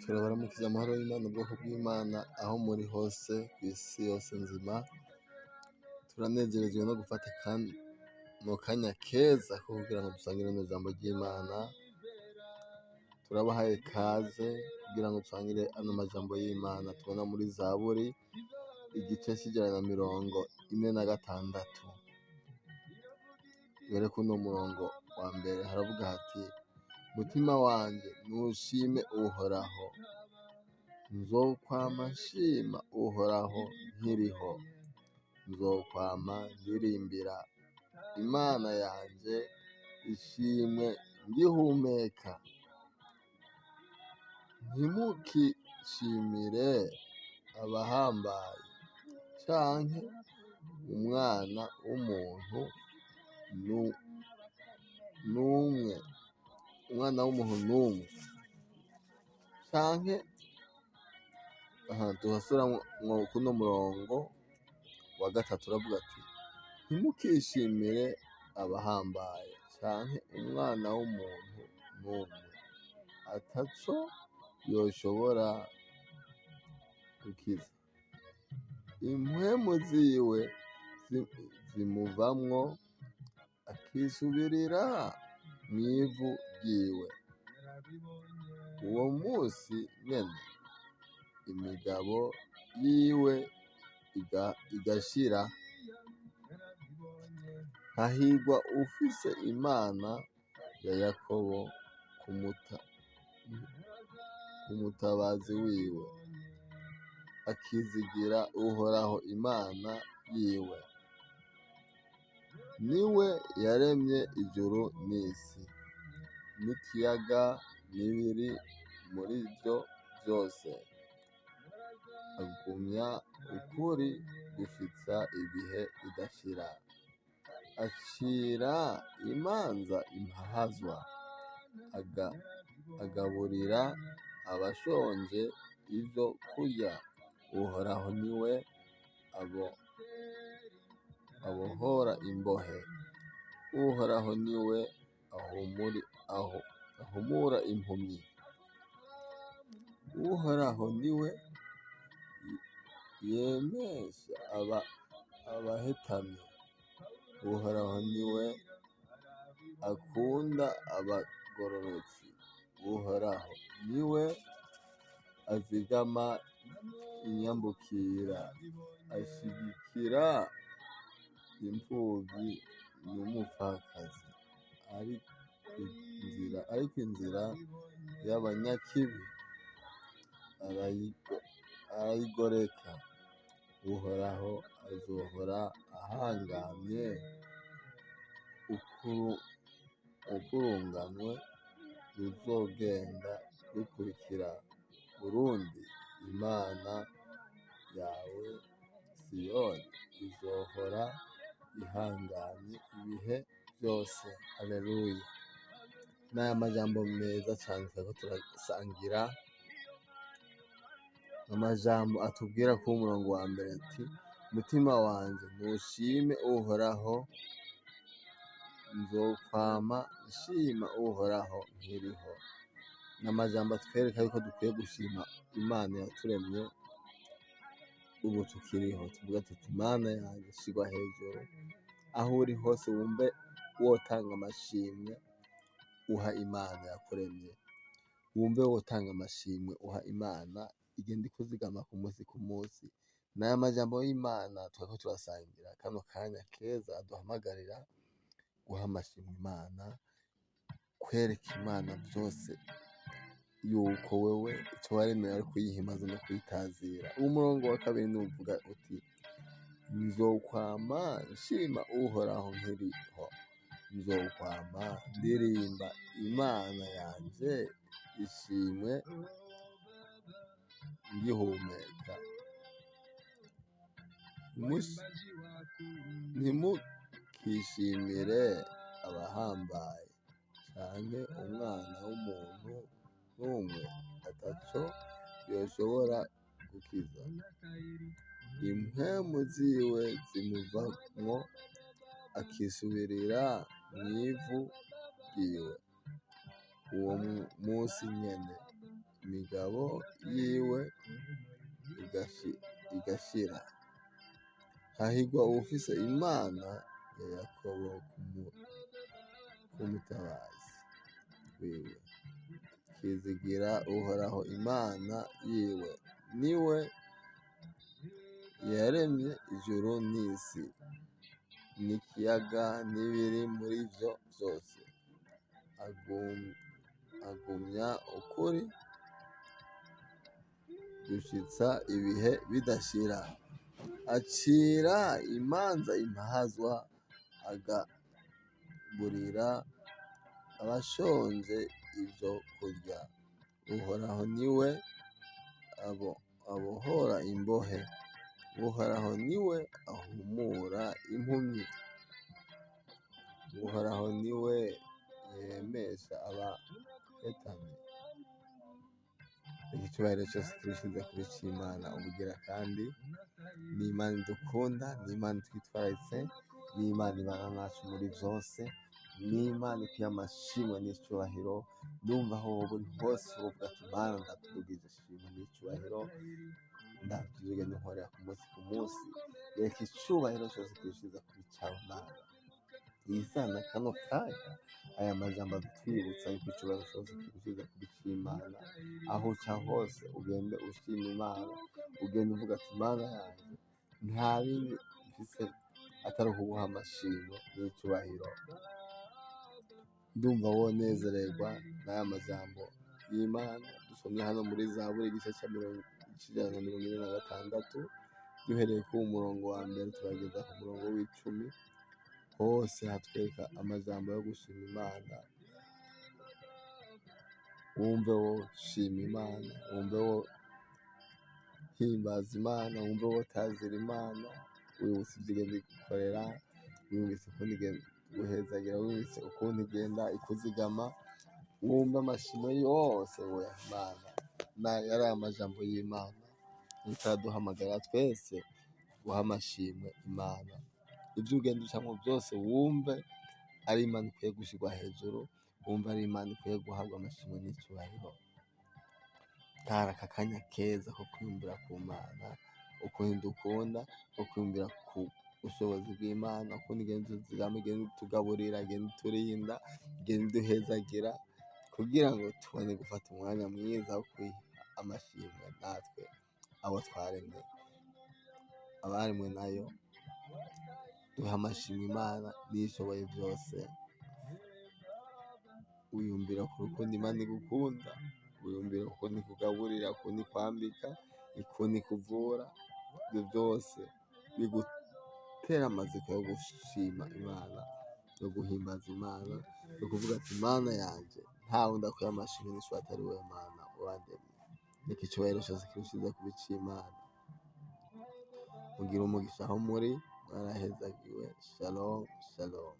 Turabaramukije amahoro y'Imana, ubwoko bw'Imana aho muri hose kw'isi yose nzima. Turanezerejwe no gufata kano kanya keza ko kugira ngo dusangire n'ijambo ry'Imana. Turabahaye kaze kugira ngo dusangire ano majambo y'Imana tubona muri Zaburi igice c'146. Dore kuno murongo wa mbere haravuga hati: mutima wanje nushime Uhoraho, nzokwama nshima Uhoraho nkiriho, nzokwama ndirimbira Imana yanje ishimwe ngihumeka. Ntimukishimire abahambaye canke umwana w'umuntu n'umwe canke tuhasuramwo kuno murongo wa gatatu uravuga ati: ntimukishimire abahambaye canke umwana w'umuntu n'umwe, ataco yoshobora gukiza. Impwemu ziwe zimuvamwo, akisubirira mw'ivu ryiwe. Uwo musi nyene imigabo yiwe igashira. Hahigwa ufise Imana ya Yakobo kumutabazi wiwe, akizigira Uhoraho Imana yiwe. Niwe yaremye ijuru n'isi, n'ikiyaga n'ibiri muri vyo vyose. Agumya ukuri gushitsa ibihe bidashira. Acira imanza impahazwa, agaburira abashonje ivyo kurya. Uhoraho niwe abohora imbohe. Uhoraho niwe ahumura impumyi. Uhoraho niwe yemesha abahetamye. Uhoraho niwe akunda abagororotsi. Uhoraho niwe azigama inyambukira, ashigikira impfuvyi n'umupfakazi. Ariko inzira y'abanyakibi arayigoreka. Uhoraho azohora ahangamye, ukurunganwe ruzogenda rukurikira Burundi. Imana yawe Siyoni izohora ihangamye ibihe vyose. Haleluya! N'aya majambo meza cane turiko turasangira, amajambo atubwira ku murongo wa mbere ati: mutima wanje nushime Uhoraho, nzokwama nshima Uhoraho nkiriho. N'amajambo atwereka yuko dukwiye gushima Imana yaturemye ubu tukiriho. Tuvuga tuti: Mana yanje shirwa hejuru. Aho uri hose wumve wotanga amashimwe uha Imana yakuremye. Wumve wotanga amashimwe uha Imana igenda ikuzigama ku musi ku musi. N'aya majambo y'Imana turiko turasangira kano kanya keza aduhamagarira guha amashimwe Imana, kwereka Imana vyose yuko wewe ico waremeye ari kuyihimaza no kuyitazira. Umurongo wa kabiri nuvuga uti: nzokwama nshima Uhoraho nkiriho, nzokwama ndirimba Imana yanje ishimwe ngihumeka. Ntimukishimire abahambaye canke umwana w'umuntu n'umwe, ataco yoshobora gukiza. Impwemu ziwe zimuvamwo, akisubirira mw'ivu ryiwe. Uwo musi nyene imigabo yiwe igashira. Hahirwa uwufise Imana ya Yakobo k'umutabazi wiwe. Kizigira Uhoraho Imana yiwe, niwe yaremye ijuru n'isi n'ikiyaga n'ibiri muri vyo vyose. Agumya ukuri gushitsa ibihe bidashira. Acira imanza impahazwa, agaburira abashonje ivyo kurya. Uhoraho niwe abohora imbohe. Uhoraho niwe ahumura impumyi. Uhoraho niwe yemesha abahetamye. Igicubahiro cose tubishize kuri c'Imana ubugira kandi. Ni Imana idukunda, ni Imana itwitwararitse, ni Imana ibana nacu muri vyose, ni Imana ikwiye amashimwe n'icubahiro. Ndumva aho woba uri hose wovuga ati Mana ndakudugije ishimwe n'icubahiro, ndavyuzuye n'inkorera ku munsi ku munsi. Reka icubahiro cose tubishize kuri cawe Mana. Yisana kano kanya aya majambo adutwibutsa yuko icubahiro cose tubishize kuri c'Imana. Aho uca hose ugende ushima Imana, ugende uvuga ati Mana yanje nta bindi mfise atari ukuguha amashimwe n'icubahiro. Ndumva wonezererwa n'aya majambo y'Imana dusomye hano muri Zaburi igice c'ijana na mirongo ine na gatandatu, duhereye ku murongo wa mbere turageza ku murongo w'icumi. Hose hatwereka amajambo yo gushima Imana. Wumve wo shima Imana, wumve wo himbaza Imana, wumve wo tazira Imana, wibutse ivyo igenda igukorera, wibutse ukuntu igenda iguhezagira, wibutse ukuntu igenda ikuzigama. Wumve amashimo yose woyaha Imana. Yari amajambo y'Imana ariko araduhamagara twese guha amashimwe Imana. Ivyo ugenda ucamwo vyose wumve ari Imana ikwiye gushirwa hejuru, wumve ari Imana ikwiye guhabwa amashimwe n'icubahiro. Kari aka kanya keza ko kwiyumvira ku Mana, ukuntu idukunda, ko kwiyumvira ku bushobozi bw'Imana, ukuntu igenda ituzigama, igenda itugaburira, igenda iturinda, igenda iduhezagira, kugira ngo tubone gufata umwanya mwiza wo kwiha amashimwe natwe abo twaremye. Abaremwe nayo duha amashimwe Imana n'iyishoboye vyose. Wiyumvira ku rukundo Imana igukunda, wiyumvira ukuntu ikugaburira, ukuntu ikwambika, ukuntu ikuvura. Ivyo vyose bigutera amatsiko yo gushima Imana, yo guhimbaza Imana, yo kuvuga ati Mana yanje nta wundi akwiye amashimwe n'icubahiro atari wewe Mana wandemye. Reka icubahiro cose kibishize kuri c'Imana. Mugire umugisha aho muri, mwarahezagiwe. Shalom, shalom.